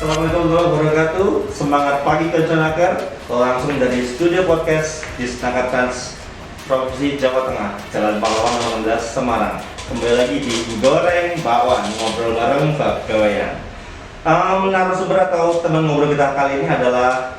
Assalamualaikum warahmatullahi wabarakatuh. Semangat pagi Konconaker. Langsung dari studio podcast di Senaker Trans Provinsi Jawa Tengah, Jalan Pahlawan 18 Semarang. Kembali lagi di Goreng Bakwan, ngobrol bareng Bagawayan. Narasumber atau teman ngobrol kita kali ini adalah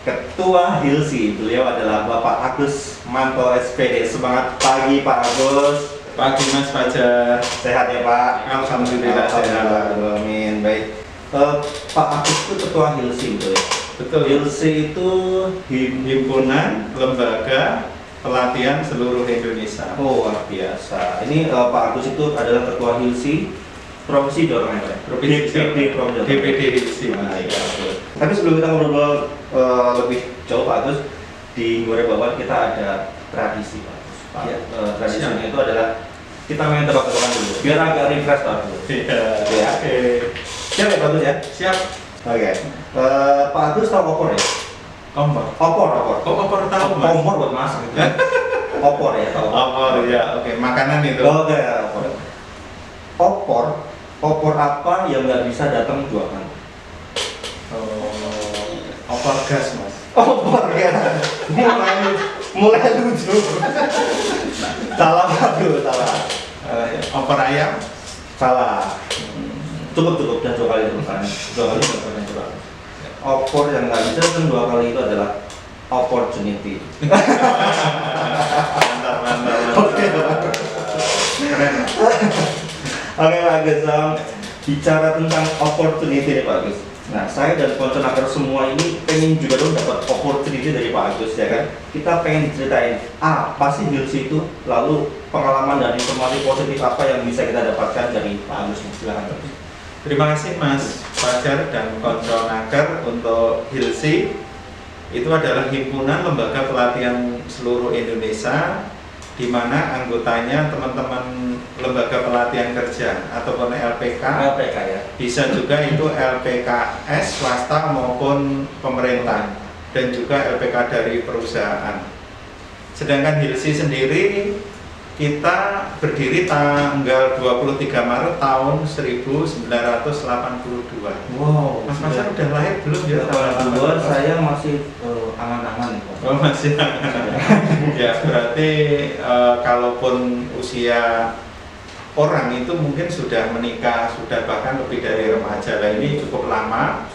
Ketua Hilsi. Beliau adalah Bapak Agus Manto SPD. Semangat pagi Pak Agus. Pagi Mas Fajar. Sehat ya Pak? Alhamdulillah sehat. Amin. Baik. Pak Agus itu Ketua Hilsi, betul ya? Betul. Hilsi itu Himpunan Lembaga Pelatihan Seluruh Indonesia. Oh, luar biasa. Ini Pak Agus itu adalah Ketua Hilsi Provinsi Jawa Tengah ya? Provinsi DPD Provinsi Jawa Tengah. DPD Hilsi. Nah, iya, betul. Tapi sebelum kita ngobrol lebih jauh Pak Agus, di Goreng Bakwan kita ada tradisi Pak Agus. Pak, Ya. Tradisinya itu adalah kita main tebak-tebakan dulu, biar agak refresh dulu. Iya. Ya. Oke. Siap ya Pak Agus ya? Siap. Oke. Pak Agus tahu opor ya? Kompor. Opor. Kok kompor tahu Mas? Kompor buat masak gitu. Opor ya, tahu. Kompor ya. Oke, makanan itu. Oke, opor. Opor apa yang nggak bisa datang dua kali? Opor gas Mas. Opor ya. Mulai lucu. Salah satu, salah. Opor ayam. Salah. Cukup dah dua kali itu kan. Dua kali. Opor yang nggak bisa datang dua kali itu adalah opportunity. Mantap. Oke. Keren. Oke Pak Agus, bicara tentang opportunity nih Pak Agus. Nah, saya dan Konconaker semua ini pengen juga dong dapat opportunity dari Pak Agus ya kan. Kita pengen diceritain apa sih Hilsi itu, lalu pengalaman dan informasi positif apa yang bisa kita dapatkan dari Pak Agus. Silakan Pak Agus. Terima kasih Mas Fajar dan Konconaker untuk Hilsi. Itu adalah himpunan lembaga pelatihan seluruh Indonesia, di mana anggotanya teman-teman lembaga pelatihan kerja ataupun LPK. LPK ya. Bisa juga itu LPKS swasta maupun pemerintah, dan juga LPK dari perusahaan. Sedangkan Hilsi sendiri kita berdiri tanggal 23 Maret tahun 1982. Wow. Mas Fajar udah lahir belum ya? Tanggal 2 saya masih angan-angan nih Pak. Oh masih. Ya berarti kalaupun usia orang itu mungkin sudah menikah, sudah bahkan lebih dari remaja. Nah ini cukup lama.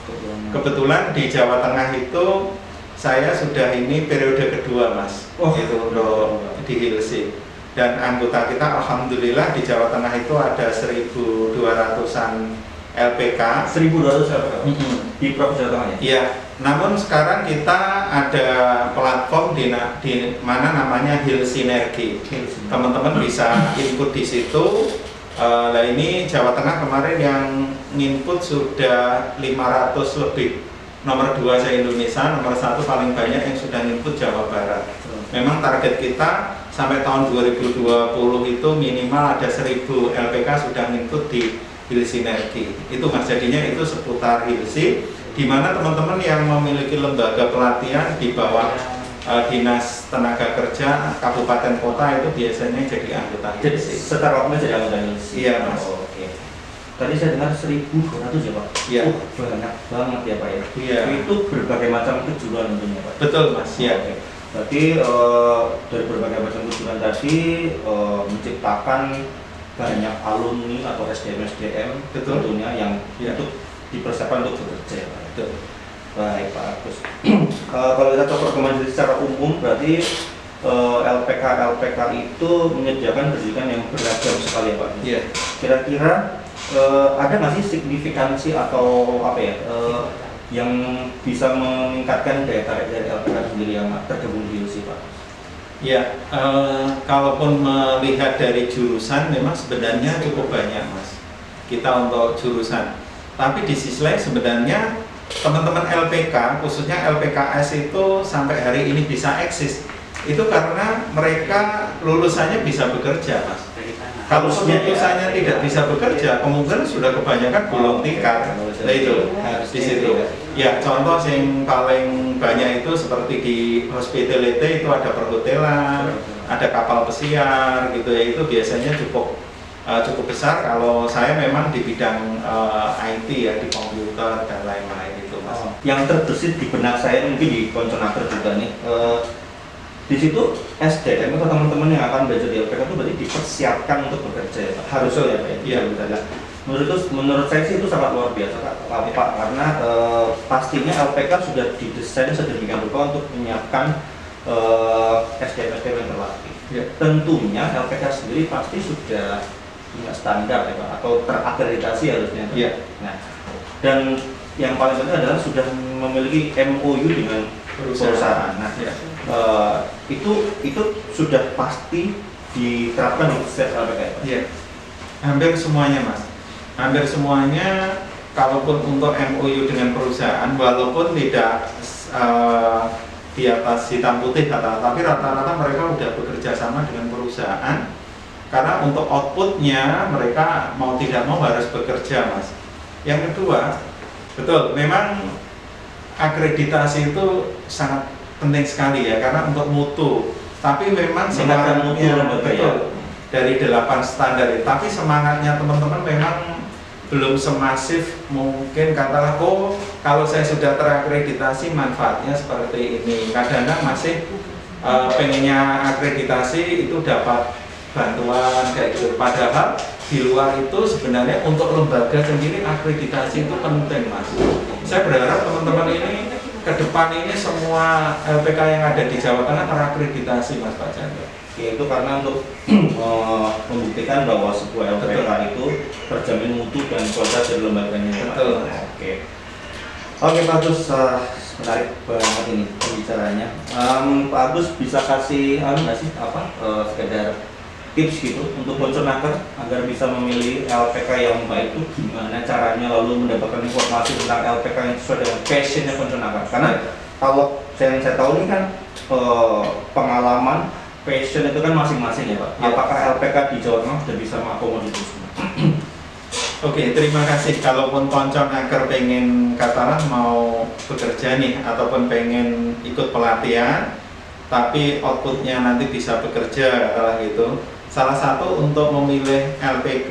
Kebetulan di Jawa Tengah itu saya sudah ini periode kedua Mas. Itu untuk di Hilsi. Dan anggota kita alhamdulillah di Jawa Tengah itu ada 1.200-an LPK. 1.200 LPK di Provinsi Jawa Tengah ya? Iya. Namun sekarang kita ada platform di mana namanya Hilsinergi. Teman-teman bisa input di situ. Nah ini Jawa Tengah kemarin yang input sudah 500 lebih. Nomor 2 se-Indonesia, nomor 1 paling banyak yang sudah input Jawa Barat. Memang target kita sampai tahun 2020 itu minimal ada 1.000 LPK sudah input di Hilsinergi. Itu Mas, jadinya itu seputar Hilsi, di mana teman-teman yang memiliki lembaga pelatihan di bawah Dinas Tenaga Kerja Kabupaten Kota itu biasanya jadi anggota Hilsi. Secara umum jadi anggota Hilsi. Iya Mas. Oh, oke. Tadi saya dengar 1.200 ya Pak? Iya. Banyak banget ya Pak ya? Iya. Itu berbagai macam kejuruan tentunya Pak? Betul Mas, ya. Oke. Berarti dari berbagai macam kejuruan tadi menciptakan banyak alumni atau SDM tentunya yang untuk dipersiapkan untuk bekerja. Betul. Baik Pak Agus. Kalau kita coba perkembangan secara umum berarti LPK itu menyediakan pendidikan yang beragam sekali ya Pak. Iya. Kira-kira ada nggak sih signifikansi atau apa ya yang bisa meningkatkan daya tarik dari LPK sendiri yang tergabung di Hilsi Pak? Ya, kalaupun melihat dari jurusan memang sebenarnya cukup banyak Mas kita untuk jurusan. Tapi di sisi lain sebenarnya teman-teman LPK, khususnya LPKS itu sampai hari ini bisa eksis itu karena mereka lulusannya bisa bekerja Mas. Kalau lulusannya tidak bisa bekerja, kemungkinan sudah kebanyakan gulung tikar. Nah itu di situ. Ya contoh yang paling banyak itu seperti di hospitality itu ada perhotelan, ada kapal pesiar gitu ya, itu biasanya cukup cukup besar. Kalau saya memang di bidang IT ya, di komputer dan lain-lain itu Mas. Yang terbesit di benak saya mungkin di Konconaker juga nih. Di situ SDM atau teman-teman yang akan belajar di LPK itu berarti dipersiapkan untuk bekerja ya Pak? Harusnya ya Pak ya? Iya. Menurut saya sih itu sangat luar biasa Pak, karena pastinya LPK sudah didesain sedemikian rupa untuk menyiapkan SDM-SDM yang terlatih. Ya. Tentunya LPK sendiri pasti sudah punya standar ya Pak, atau terakreditasi harusnya. Iya. Nah, dan yang paling penting adalah sudah memiliki MOU dengan perusahaan. Nah, Ya. itu sudah pasti diterapkan di setiap LPK. Iya. Hampir semuanya Mas. Hampir semuanya, kalaupun untuk MOU dengan perusahaan, walaupun tidak di atas hitam putih tapi rata-rata mereka sudah bekerja sama dengan perusahaan, karena untuk outputnya mereka mau tidak mau harus bekerja Mas. Yang kedua, betul, memang akreditasi itu sangat penting sekali ya, karena untuk mutu. Tapi memang semangatnya betul dari 8 standar itu. Tapi semangatnya teman-teman memang belum semasif mungkin, katalah kalau saya sudah terakreditasi manfaatnya seperti ini. Kadang-kadang masih pengennya akreditasi itu dapat bantuan kayak gitu. Padahal di luar itu sebenarnya untuk lembaga sendiri akreditasi itu penting Mas. Saya berharap teman-teman ini ke depan ini semua LPK yang ada di Jawa Tengah terakreditasi Mas Pak Chandra. Yaitu karena untuk membuktikan bahwa sebuah LPK itu terjamin mutu dan kualitas dari lembaganya. Betul. Oke Pak Agus, menarik banget ini pembicaranya. Pak Agus bisa kasih nggak sih sekedar tips gitu untuk Konconaker agar bisa memilih LPK yang baik itu gimana caranya, lalu mendapatkan informasi tentang LPK yang sesuai dengan passionnya Konconaker? Karena kalau saya tahu ini kan pengalaman passion itu kan masing-masing ya Pak. Ya. Apakah LPK di Jawa Tengah sudah bisa mengakomodir itu semua? Oke, terima kasih. Kalaupun Konconaker pengen katalah mau bekerja nih ataupun pengen ikut pelatihan, tapi outputnya nanti bisa bekerja katalah gitu. Salah satu untuk memilih LPK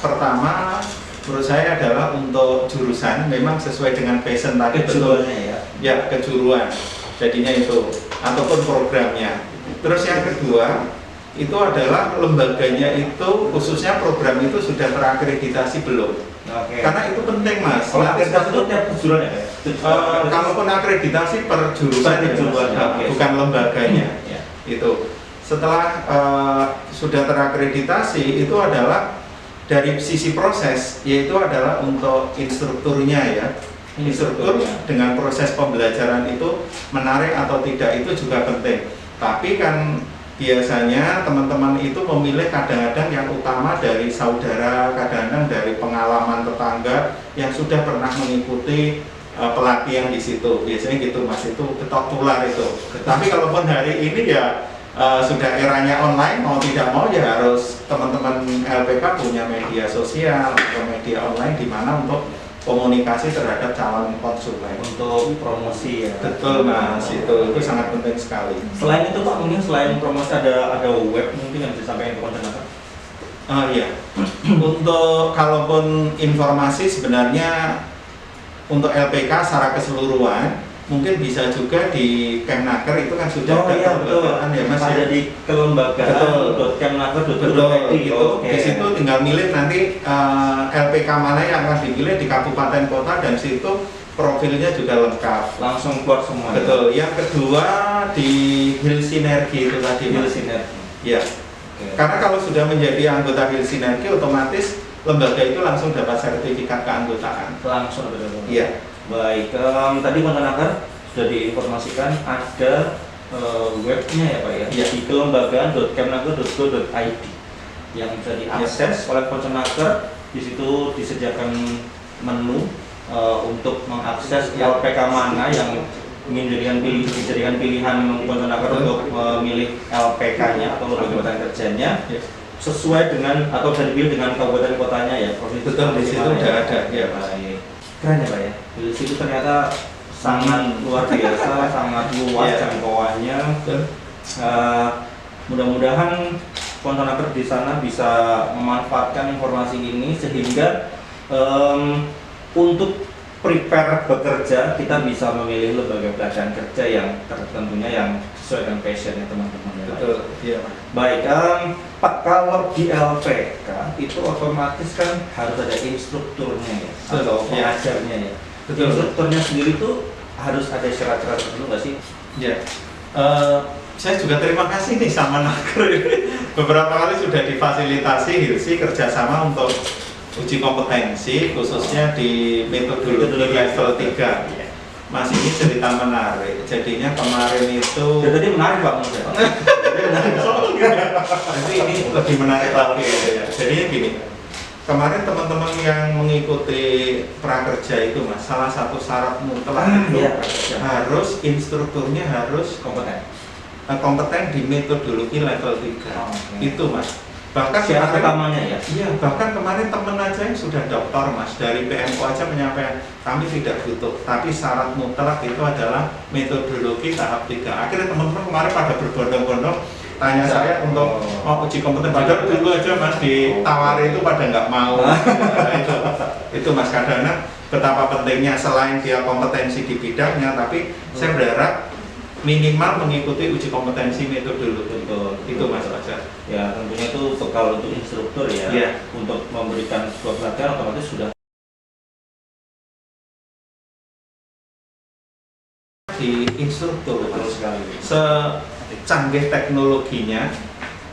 pertama menurut saya adalah untuk jurusan, memang sesuai dengan passion tadi. Kejuruannya ya. Ya, kejuruan. Jadinya itu ataupun programnya. Terus yang kedua itu adalah lembaganya itu, khususnya program itu sudah terakreditasi belum? Oke. Karena itu penting Mas. Kalau akreditasi itu tiap kejuruan ya? Kalaupun akreditasi per jurusan Per itu, jurusan, oke. bukan lembaganya. Ya. Itu setelah sudah terakreditasi itu adalah dari sisi proses, yaitu adalah untuk instrukturnya ya. Instruktur dengan proses pembelajaran itu menarik atau tidak itu juga penting. Tapi kan biasanya teman-teman itu memilih kadang-kadang yang utama dari saudara, kadang-kadang dari pengalaman tetangga yang sudah pernah mengikuti pelatihan di situ. Biasanya gitu Mas, itu ketok tular itu. Tapi kalaupun hari ini ya sudah eranya online, mau tidak mau ya harus teman-teman LPK punya media sosial atau media online di mana untuk komunikasi terhadap calon konsumen, untuk promosi ya. Betul Mas, itu sangat penting sekali. Selain itu Pak, mungkin selain promosi ada web mungkin yang bisa disampaikan ke Konconaker? Iya. Untuk kalaupun informasi sebenarnya untuk LPK secara keseluruhan mungkin bisa juga di Kemnaker, itu kan sudah ada kelembagaan ya Mas. Ada di kelembagaan.kemnaker.id itu. Di situ tinggal milih nanti LPK mana yang akan dipilih di kabupaten kota, dan situ profilnya juga lengkap. Langsung keluar semua. Betul. Yang kedua di Hill Sinergi itu tadi. Hill Sinergi. Ya. Karena kalau sudah menjadi anggota Hill Sinergi, otomatis lembaga itu langsung dapat sertifikat keanggotaan. Langsung betul. Iya. Baik, tadi Konconaker sudah diinformasikan ada webnya ya Pak ya, Iya. di kelembagaan.kemnaker.go.id yang bisa diakses oleh Konconaker. Di situ disediakan menu untuk mengakses LPK mana yang ingin dijadikan pilihan Konconaker untuk memilih LPK-nya atau lembaga jabatan kerjanya. Yes. Sesuai dengan atau bisa dipilih dengan kabupaten kotanya ya. Betul, di situ udah ada. Ya, baik. Keren ya Pak ya. Di situ ternyata sangat luar biasa, sangat luas jangkauannya. Mudah-mudahan konsenator di sana bisa memanfaatkan informasi ini sehingga untuk prepare bekerja kita bisa memilih lembaga pelatihan kerja yang tentunya yang sesuai dengan passionnya teman-teman. Betul, iya. Baik, Pak, kalau di LPK itu otomatis kan harus ada instrukturnya ya, atau pengajarnya ya. Betul. Instrukturnya sendiri tuh harus ada syarat-syarat tertentu nggak sih? Ya, saya juga terima kasih nih sama Naker ini. Beberapa kali sudah difasilitasi Hilsi kerjasama untuk uji kompetensi khususnya di metodologi level 3. Mas, ini cerita menarik. Jadinya kemarin itu Tadi menarik Pak Mas ya? Nanti ini lebih menarik lagi ya. Jadinya gini, kemarin teman-teman yang mengikuti prakerja itu Mas, salah satu syarat mutlak itu harus instrukturnya harus kompeten di metodologi level 3. Itu Mas. Bahkan syarat utamanya ya? Iya, bahkan kemarin teman aja yang sudah doktor Mas, dari PMO aja menyampaikan kami tidak butuh, tapi syarat mutlak itu adalah metodologi tahap 3. Akhirnya teman-teman kemarin pada berbondong-bondong tanya saya untuk mau uji kompeten. Padahal dulu aja Mas ditawari itu pada nggak mau. Nah, itu Mas, kadang-kadang betapa pentingnya selain dia kompetensi di bidangnya, tapi saya berharap minimal mengikuti uji kompetensi metodologi. Itu Mas Fajar. Ya, tentunya itu bekal untuk instruktur ya. Untuk memberikan sebuah pelatihan otomatis sudah di instruktur. betul sekali. Secanggih teknologinya,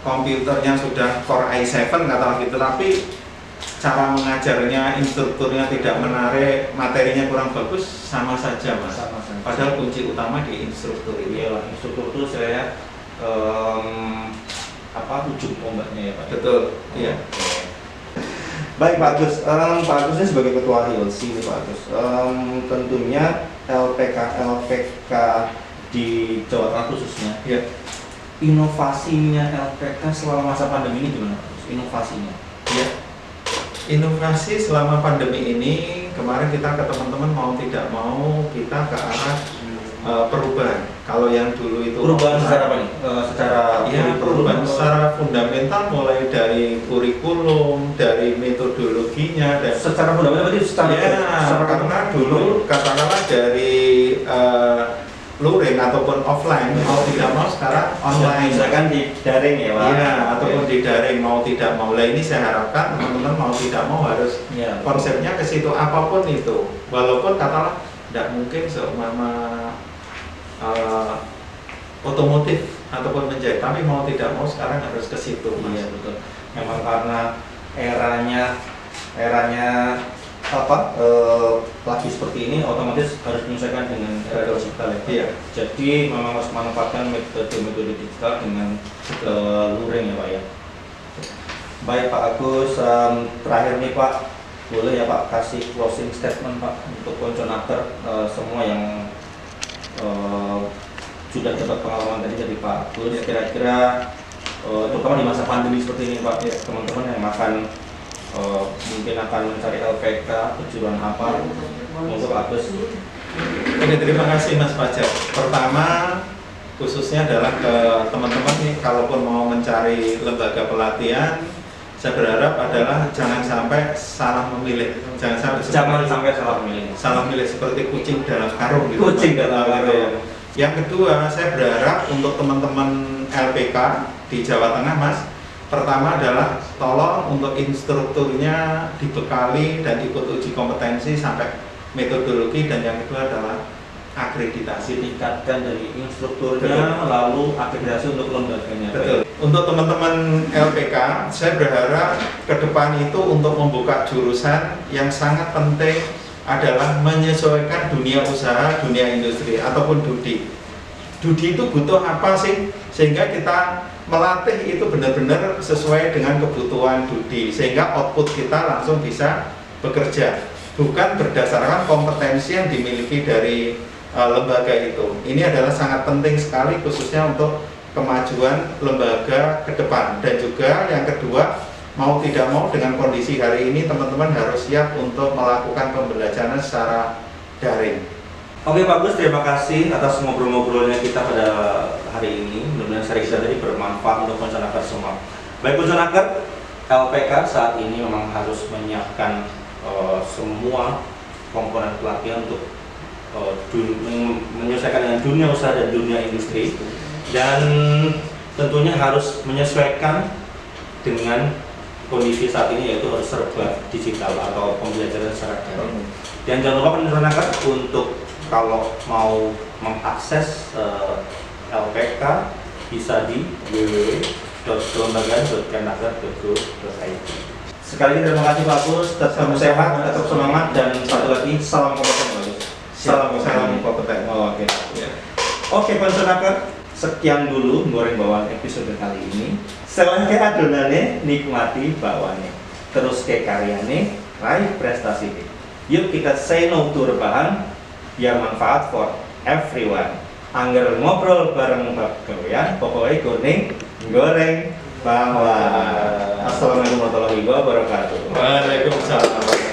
komputernya sudah Core i7 katakanlah gitu, tapi cara mengajarnya instrukturnya tidak menarik, materinya kurang bagus, sama saja Mas. Padahal kunci utama di instruktur ini. Iyalah, instruktur itu saya ujung tombaknya ya Pak. Betul, iya. Baik Pak Agus, Pak Agus ini sebagai ketua HILSI nih Pak Agus. Tentunya LPK di Jawa Tengah khususnya, Ya. inovasinya LPK selama masa pandemi ini gimana Pak Agus? Inovasinya? Ya. Inovasi selama pandemi ini, kemarin kita ke teman-teman mau tidak mau kita ke arah perubahan. Kalau yang dulu itu Perubahan secara apa nih? Secara perubahan secara fundamental, mulai dari kurikulum, dari metodologinya, dan secara fundamental berarti secara karena dulu katakanlah dari luring ataupun offline mau tidak mau sekarang online. Misalkan di daring ya Pak? Iya, ataupun di daring mau tidak mau. Lah ini saya harapkan teman-teman mau tidak mau harus konsepnya ke situ apapun itu. Walaupun katakanlah tidak mungkin seumpama otomotif ataupun menjahit, tapi mau tidak mau sekarang harus ke situ. Iya betul. Memang karena eranya lagi seperti ini, otomatis harus menyesuaikan dengan era digital ya. Iya. Jadi memang harus memanfaatkan metode digital dengan luring ya Pak ya. Baik Pak Agus, terakhir nih Pak, boleh ya Pak kasih closing statement Pak untuk konsenator semua yang sudah dapat pengalaman tadi dari Pak Agus, kira-kira terutama di masa pandemi seperti ini Pak, ya, teman-teman yang mungkin akan mencari LPK kejuruan apa untuk Pak Agus? Oke, terima kasih Mas Fajar. Pertama khususnya adalah ke teman-teman nih, kalaupun mau mencari lembaga pelatihan, saya berharap adalah jangan sampai salah memilih, jangan sampai salah memilih seperti kucing dalam karung gitu. Kucing dalam karung. Yang kedua, saya berharap untuk teman-teman LPK di Jawa Tengah Mas, pertama adalah tolong untuk instrukturnya dibekali dan ikut uji kompetensi sampai metodologi, dan yang kedua adalah akreditasi, tingkatkan dari instrukturnya. Betul. Lalu akreditasi untuk lembaganya. Betul. Untuk teman-teman LPK, saya berharap ke depan itu untuk membuka jurusan yang sangat penting adalah menyesuaikan dunia usaha, dunia industri ataupun DUDI. DUDI itu butuh apa sih? Sehingga kita melatih itu benar-benar sesuai dengan kebutuhan DUDI, sehingga output kita langsung bisa bekerja, bukan berdasarkan kompetensi yang dimiliki dari lembaga itu. Ini adalah sangat penting sekali khususnya untuk kemajuan lembaga ke depan. Dan juga yang kedua, mau tidak mau dengan kondisi hari ini teman-teman harus siap untuk melakukan pembelajaran secara daring. Oke Pak Gus, terima kasih atas ngobrol-ngobrolnya kita pada hari ini. Mudah-mudahan sharing kita tadi bermanfaat untuk masyarakat semua. Baik pensionaker, LPK saat ini memang harus menyiapkan semua komponen pelatihan untuk menyesuaikan dengan dunia usaha dan dunia industri, dan tentunya harus menyesuaikan dengan kondisi saat ini, yaitu harus serba digital atau pembelajaran secara daring. Dan jangan lupa pensionaker untuk kalau mau mengakses LPK bisa di www.kelembagaan.kemenaker.go.id. Sekali lagi terima kasih Pak Agus, tetap sehat, tetap semangat, dan satu lagi salam kompeten Pak Agus. Salam kompeten. Oke. Oke pensionaker, sekian dulu goreng bawang episode kali ini. Selain ke adonane, nikmati bawangnya. Terus ke karyane, raih prestasi. Yuk kita say no to rebahan, biar manfaat for everyone. Angger ngobrol bareng bab gawean, pokoknya goreng bawang. Assalamualaikum warahmatullahi wabarakatuh. Waalaikumsalam.